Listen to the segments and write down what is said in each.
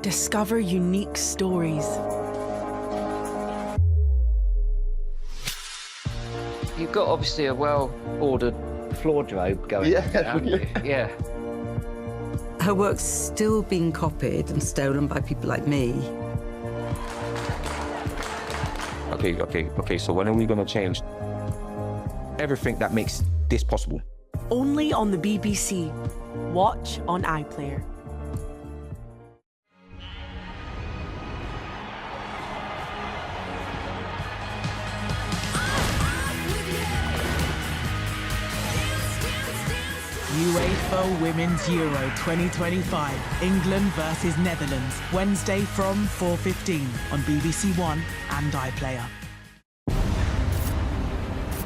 Discover unique stories. You've got obviously a well-ordered wardrobe going. Yeah. Yeah. Her work's still being copied and stolen by people like me. Okay, so when are we going to change everything that makes this possible? Only on the BBC. Watch on iPlayer. UEFA Women's Euro 2025, England versus Netherlands, Wednesday from 4:15 on BBC One and iPlayer.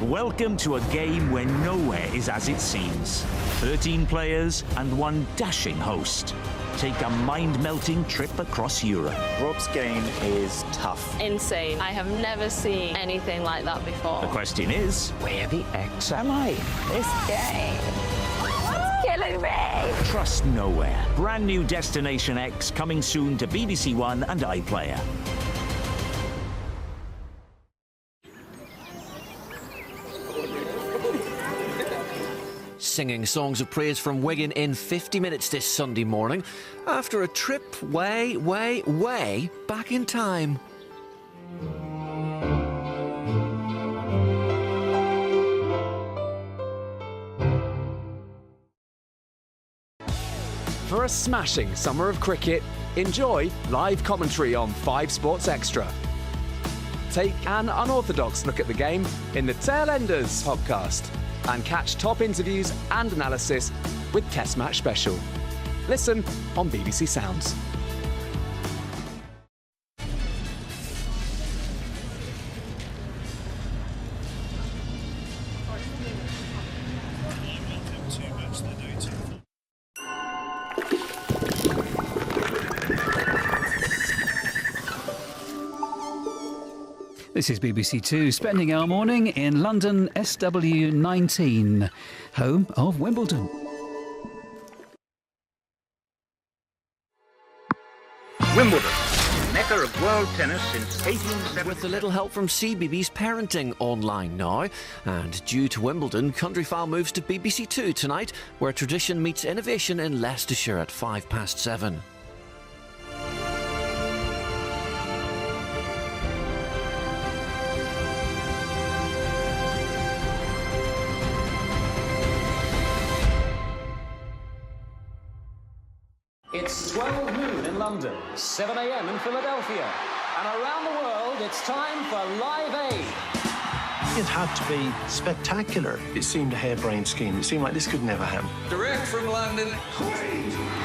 Welcome to a game where nowhere is as it seems. 13 players and one dashing host. Take a mind-melting trip across Europe. Rob's game is tough. Insane. I have never seen anything like that before. The question is, where the X am I? This game. It's killing me. Trust nowhere. Brand new Destination X coming soon to BBC One and iPlayer. Singing songs of praise from Wigan in 50 minutes this Sunday morning after a trip way, way, way back in time. For a smashing summer of cricket, enjoy live commentary on 5 Sports Extra. Take an unorthodox look at the game in the Tail Enders podcast and catch top interviews and analysis with Test Match Special. Listen on BBC Sounds. This is BBC Two, spending our morning in London SW19, home of Wimbledon. Wimbledon, mecca of world tennis since 1870. With a little help from CBeebies Parenting online now. And due to Wimbledon, Countryfile moves to BBC Two tonight, where tradition meets innovation in Leicestershire at 7:05. It's 12 noon in London, 7 a.m. in Philadelphia, and around the world, it's time for Live Aid. It had to be spectacular. It seemed a harebrained scheme. It seemed like this could never happen. Direct from London.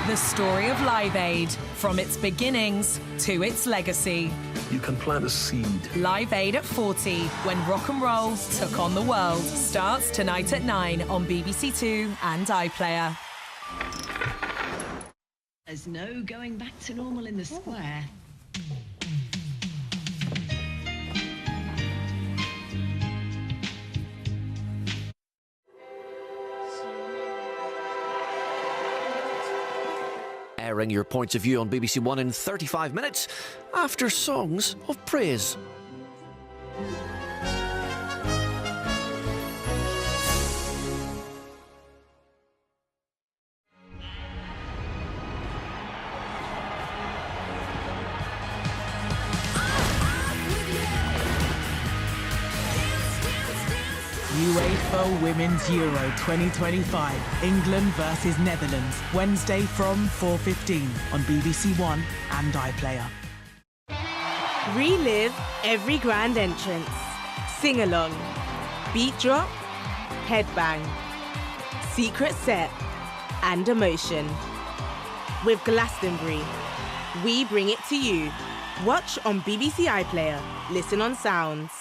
The story of Live Aid, from its beginnings to its legacy. You can plant a seed. Live Aid at 40, when rock and roll took on the world, starts tonight at 9 on BBC Two and iPlayer. There's no going back to normal in the square. Airing your points of view on BBC One in 35 minutes after songs of praise. UEFA Women's Euro 2025, England versus Netherlands, Wednesday from 4:15 on BBC One and iPlayer. Relive every grand entrance, sing along, beat drop, headbang, secret set, and emotion. With Glastonbury, we bring it to you. Watch on BBC iPlayer, listen on Sounds.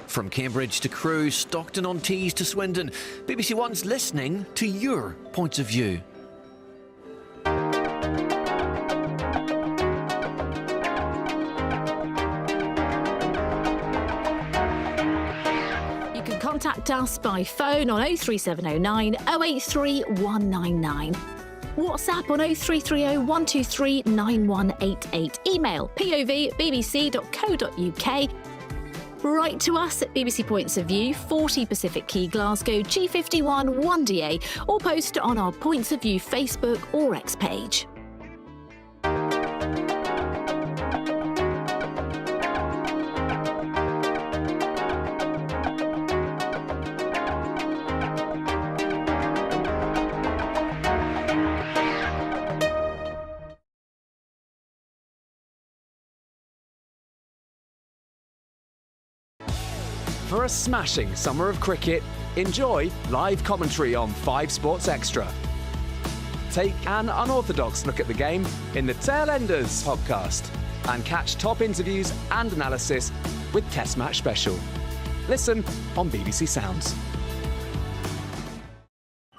From Cambridge to Crewe, Stockton-on-Tees to Swindon, BBC One's listening to your points of view. You can contact us by phone on 03709 083 199. WhatsApp on 0330 123 9188. Email pov@bbc.co.uk. Write to us at BBC Points of View, 40 Pacific Quay, Glasgow, G51 1DA, or post on our Points of View Facebook or X page. For a smashing summer of cricket, enjoy live commentary on 5 Sports Extra. Take an unorthodox look at the game in the Tail Enders podcast and catch top interviews and analysis with Test Match Special. Listen on BBC Sounds.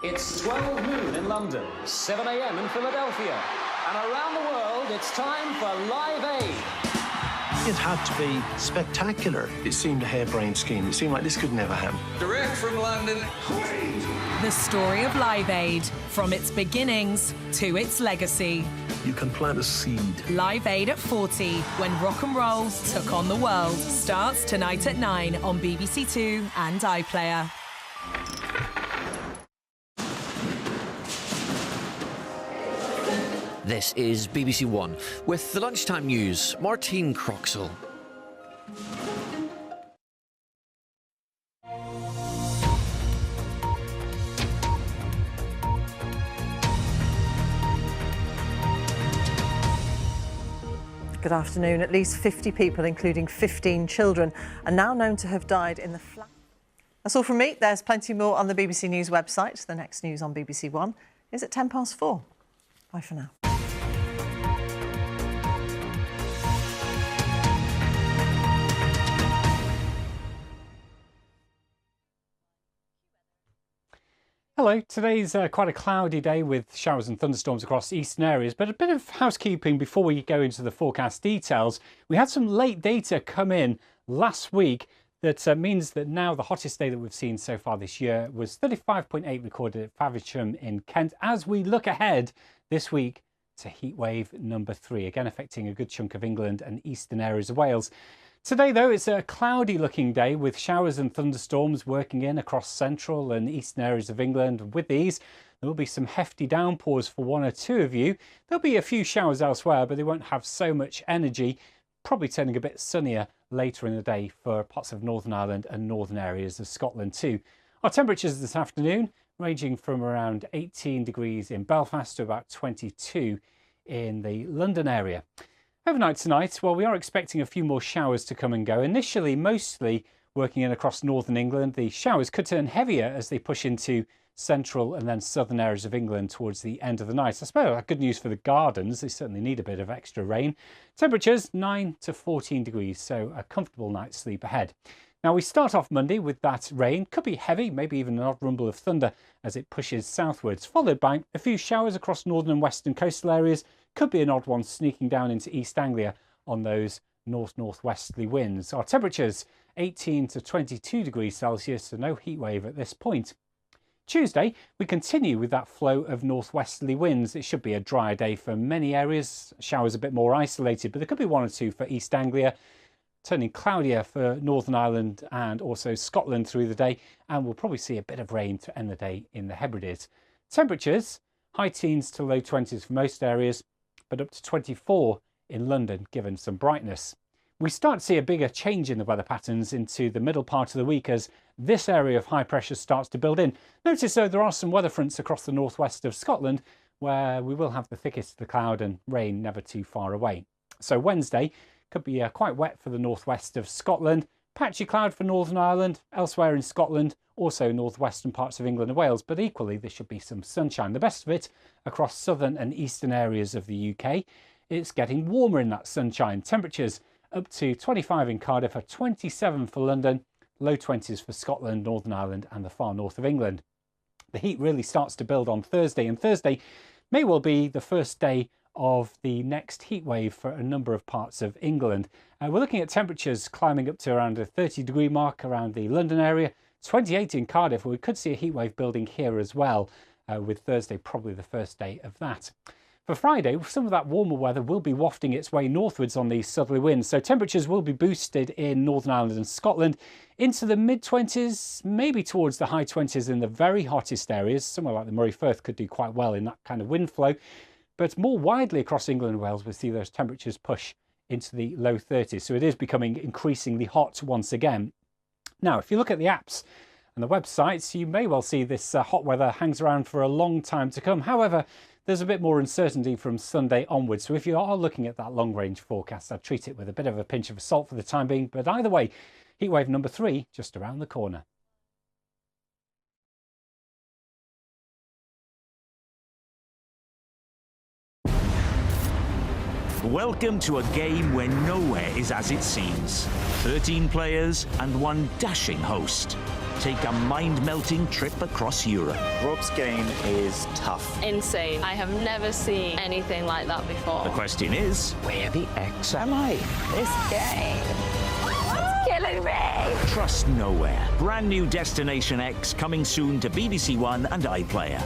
It's 12 noon in London, 7 a.m. in Philadelphia, and around the world it's time for Live Aid. It had to be spectacular. It seemed a harebrained scheme. It seemed like this could never happen. Direct from London. The story of Live Aid, from its beginnings to its legacy. You can plant a seed. Live Aid at 40, when rock and roll took on the world, starts tonight at 9 on BBC Two and iPlayer. This is BBC One with the lunchtime news. Martine Croxall. Good afternoon. At least 50 people, including 15 children, are now known to have died in the flat. That's all from me. There's plenty more on the BBC News website. The next news on BBC One is at 4:10. Bye for now. Hello, today's quite a cloudy day with showers and thunderstorms across eastern areas, but a bit of housekeeping before we go into the forecast details. We had some late data come in last week that means that now the hottest day that we've seen so far this year was 35.8 recorded at Faversham in Kent. As we look ahead this week to heatwave number 3, again affecting a good chunk of England and eastern areas of Wales. Today, though, it's a cloudy-looking day with showers and thunderstorms working in across central and eastern areas of England. With these, there will be some hefty downpours for one or two of you. There'll be a few showers elsewhere, but they won't have so much energy, probably turning a bit sunnier later in the day for parts of Northern Ireland and northern areas of Scotland too. Our temperatures this afternoon ranging from around 18 degrees in Belfast to about 22 in the London area. Overnight tonight, well, we are expecting a few more showers to come and go. Initially, mostly working in across northern England. The showers could turn heavier as they push into central and then southern areas of England towards the end of the night. I suppose that's good news for the gardens. They certainly need a bit of extra rain. Temperatures 9 to 14 degrees, so a comfortable night's sleep ahead. Now, we start off Monday with that rain. Could be heavy, maybe even an odd rumble of thunder as it pushes southwards, followed by a few showers across northern and western coastal areas. Could be an odd one sneaking down into East Anglia on those north-northwesterly winds. Our temperatures 18 to 22 degrees Celsius, so no heat wave at this point. Tuesday, we continue with that flow of northwesterly winds. It should be a drier day for many areas. Showers a bit more isolated, but there could be one or two for East Anglia. Turning cloudier for Northern Ireland and also Scotland through the day, and we'll probably see a bit of rain to end the day in the Hebrides. Temperatures, high teens to low 20s for most areas, but up to 24 in London, given some brightness. We start to see a bigger change in the weather patterns into the middle part of the week as this area of high pressure starts to build in. Notice, though, there are some weather fronts across the northwest of Scotland where we will have the thickest of the cloud and rain never too far away. So Wednesday could be quite wet for the northwest of Scotland, patchy cloud for Northern Ireland, elsewhere in Scotland, also northwestern parts of England and Wales, but equally there should be some sunshine. The best of it across southern and eastern areas of the UK. It's getting warmer in that sunshine. Temperatures up to 25 in Cardiff, or 27 for London, low 20s for Scotland, Northern Ireland and the far north of England. The heat really starts to build on Thursday, and Thursday may well be the first day of the next heat wave for a number of parts of England. We're looking at temperatures climbing up to around the 30 degree mark around the London area, 28 in Cardiff. We could see a heatwave building here as well, with Thursday probably the first day of that. For Friday, some of that warmer weather will be wafting its way northwards on these southerly winds, so temperatures will be boosted in Northern Ireland and Scotland into the mid-20s, maybe towards the high 20s in the very hottest areas. Somewhere like the Moray Firth could do quite well in that kind of wind flow. But more widely across England and Wales, we'll see those temperatures push into the low 30s. So it is becoming increasingly hot once again. Now, if you look at the apps and the websites, you may well see this hot weather hangs around for a long time to come. However, there's a bit more uncertainty from Sunday onwards. So if you are looking at that long-range forecast, I'd treat it with a bit of a pinch of salt for the time being. But either way, heatwave number 3 just around the corner. Welcome to a game where nowhere is as it seems. 13 players and one dashing host. Take a mind-melting trip across Europe. Rob's game is tough. Insane. I have never seen anything like that before. The question is, where the X am I? This game. It's killing me. Trust nowhere. Brand new Destination X coming soon to BBC One and iPlayer.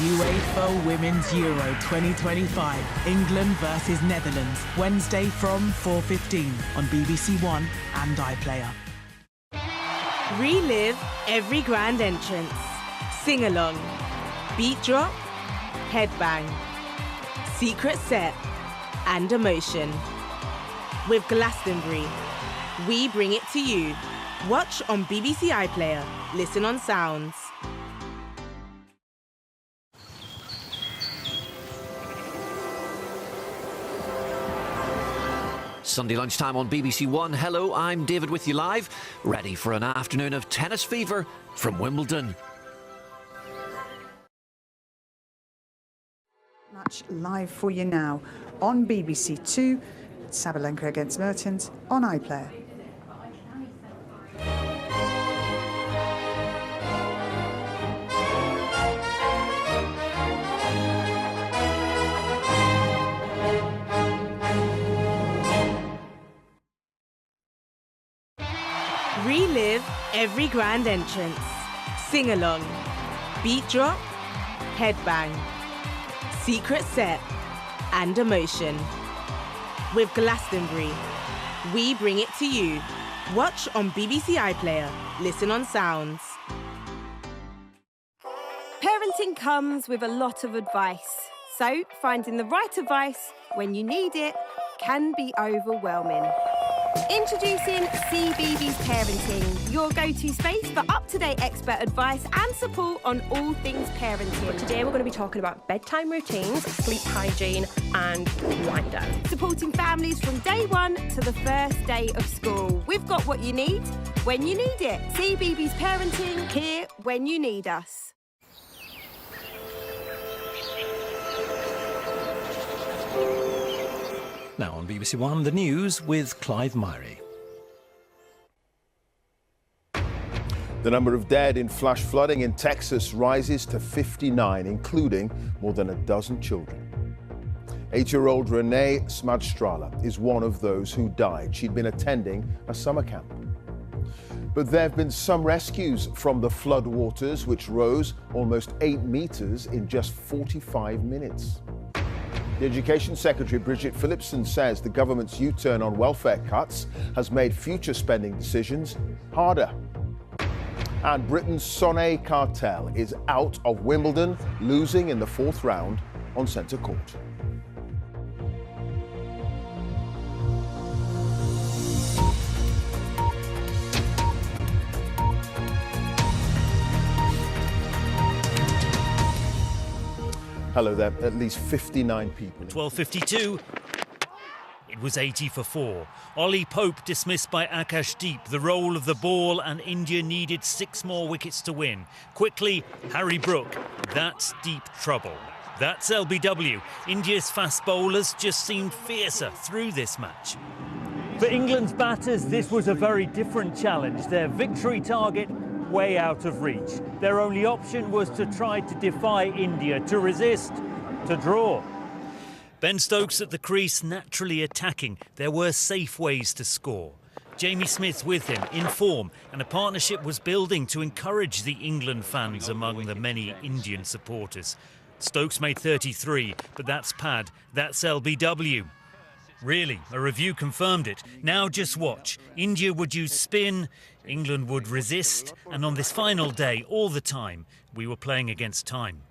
UEFA Women's Euro 2025, England versus Netherlands, Wednesday from 4:15 on BBC One and iPlayer. Relive every grand entrance, sing along, beat drop, headbang, secret set, and emotion. With Glastonbury, we bring it to you. Watch on BBC iPlayer, listen on Sounds. Sunday lunchtime on BBC One. Hello, I'm David with you live, ready for an afternoon of tennis fever from Wimbledon. Match live for you now on BBC Two. Sabalenka against Mertens on iPlayer. Relive every grand entrance, sing along, beat drop, headbang, secret set, and emotion. With Glastonbury, we bring it to you. Watch on BBC iPlayer, listen on Sounds. Parenting comes with a lot of advice, so finding the right advice when you need it can be overwhelming. Introducing CBeebies Parenting, your go-to space for up-to-date expert advice and support on all things parenting. Today we're going to be talking about bedtime routines, sleep hygiene and wind down. Supporting families from day one to the first day of school. We've got what you need when you need it. CBeebies Parenting, here when you need us. Now on BBC One, the news with Clive Myrie. The number of dead in flash flooding in Texas rises to 59, including more than a dozen children. 8-year-old Renee Smadstrala is one of those who died. She'd been attending a summer camp. But there have been some rescues from the flood waters, which rose almost 8 meters in just 45 minutes. The Education Secretary, Bridget Phillipson, says the government's U-turn on welfare cuts has made future spending decisions harder. And Britain's Sonnet cartel is out of Wimbledon, losing in the 4th round on centre court. Hello there. At least 59 people. 12:52. It was 80 for 4. Ollie Pope dismissed by Akash Deep. The roll of the ball, and India needed 6 more wickets to win. Quickly, Harry Brook. That's deep trouble. That's LBW. India's fast bowlers just seemed fiercer through this match. For England's batters, this was a very different challenge. Their victory target way out of reach. Their only option was to try to defy India, to resist, to draw. Ben Stokes at the crease, naturally attacking. There were safe ways to score. Jamie Smith with him, in form, and a partnership was building to encourage the England fans among the many Indian supporters. Stokes made 33, but that's pad, that's LBW. Really, a review confirmed it. Now just watch. India would use spin, England would resist, and on this final day, all the time, we were playing against time.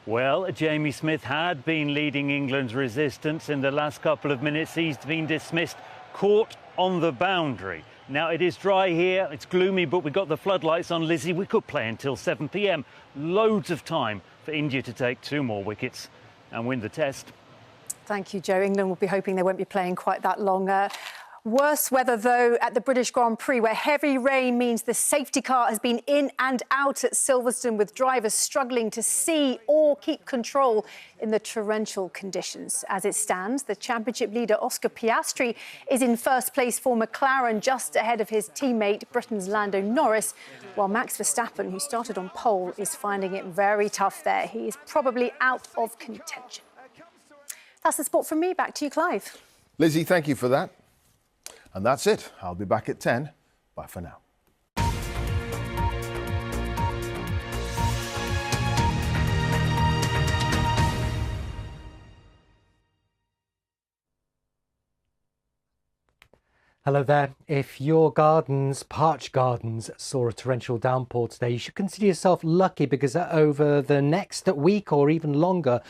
Well, Jamie Smith had been leading England's resistance in the last couple of minutes. He's been dismissed, caught on the boundary. Now, it is dry here, it's gloomy, but we've got the floodlights on. Lizzie, we could play until 7 p.m. Loads of time for India to take 2 more wickets and win the test. Thank you, Joe. England will be hoping they won't be playing quite that long. Worse weather, though, at the British Grand Prix, where heavy rain means the safety car has been in and out at Silverstone, with drivers struggling to see or keep control in the torrential conditions. As it stands, the championship leader Oscar Piastri is in first place for McLaren, just ahead of his teammate Britain's Lando Norris, while Max Verstappen, who started on pole, is finding it very tough there. He is probably out of contention. That's the sport from me. Back to you, Clive. Lizzie, thank you for that. And that's it. I'll be back at 10. Bye for now. Hello there. If your gardens, parched gardens, saw a torrential downpour today, you should consider yourself lucky, because over the next week or even longer,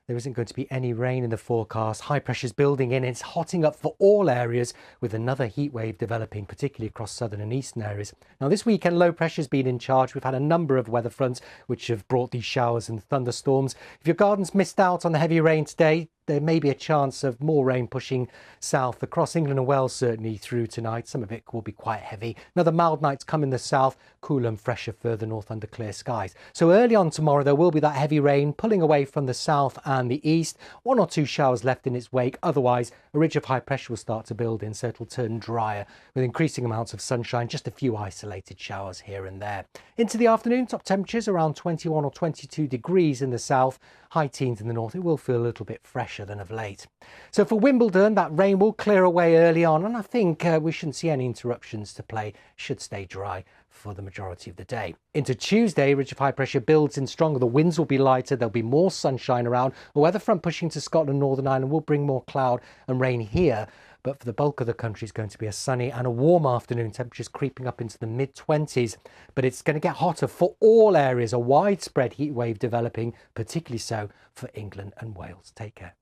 there isn't going to be any rain in the forecast. High pressure's building in. It's hotting up for all areas, with another heat wave developing, particularly across southern and eastern areas. Now, this weekend, low pressure's been in charge. We've had a number of weather fronts which have brought these showers and thunderstorms. If your garden's missed out on the heavy rain today, there may be a chance of more rain pushing south across England and Wales, certainly through tonight. Some of it will be quite heavy. Another mild night's come in the south, cooler and fresher further north under clear skies. So early on tomorrow, there will be that heavy rain pulling away from the south and the east. 1 or 2 showers left in its wake. Otherwise, a ridge of high pressure will start to build in, so it'll turn drier with increasing amounts of sunshine, just a few isolated showers here and there. Into the afternoon, top temperatures around 21 or 22 degrees in the south, high teens in the north. It will feel a little bit fresher than of late. So for Wimbledon, that rain will clear away early on, and I think we shouldn't see any interruptions to play. Should stay dry for the majority of the day. Into Tuesday, ridge of high pressure builds in stronger. The winds will be lighter. There'll be more sunshine around. A weather front pushing to Scotland, Northern Ireland will bring more cloud and rain here. But for the bulk of the country, it's going to be a sunny and a warm afternoon. Temperatures creeping up into the mid-20s. But it's going to get hotter for all areas. A widespread heat wave developing, particularly so for England and Wales. Take care.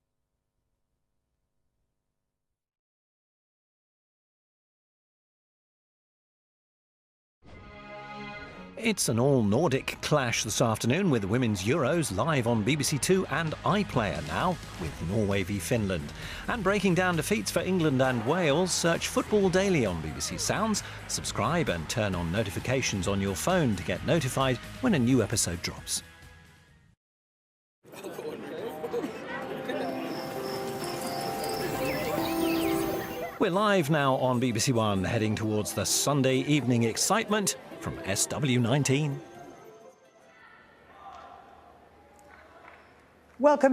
It's an all-Nordic clash this afternoon, with the Women's Euros live on BBC Two and iPlayer now, with Norway v Finland. And breaking down defeats for England and Wales, search Football Daily on BBC Sounds, subscribe and turn on notifications on your phone to get notified when a new episode drops. We're live now on BBC One, heading towards the Sunday evening excitement from SW19. Welcome.